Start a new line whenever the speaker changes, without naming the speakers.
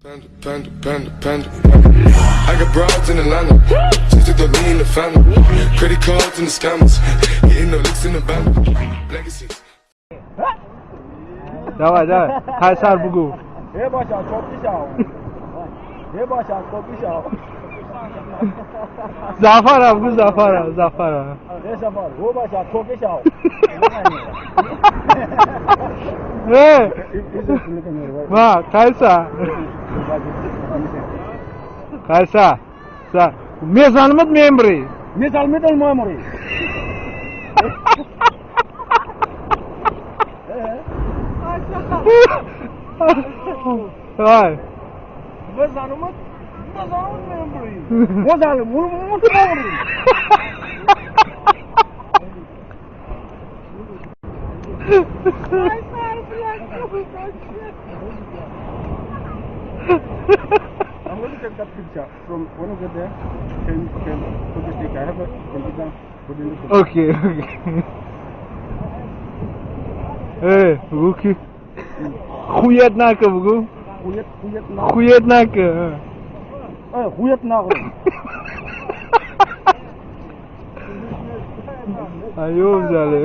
Panda. I got broads in Atlanta. Just to throw me in the family. Credit cards and the scammers. Hitting the licks in the band. Legacies.
Давай. Kaysar bugu.
Ne başa çok güzel. Ne başa çok güzel.
Zafara.
Ne sefer? O başa çok güzel.
Hey. Ma, Kaysar. Kaysar. Sa. Mezanımız memri.
Misal memori.
Vay.
Mezanımız memori. Mezanım memori. I'm going to take that picture from one over there. Can put the stick. I have a computer. Put in the
Okay. Hey, bugu. Khuyat naka bugu. Khuyat naka.
Huyat na.
Ayo, jale.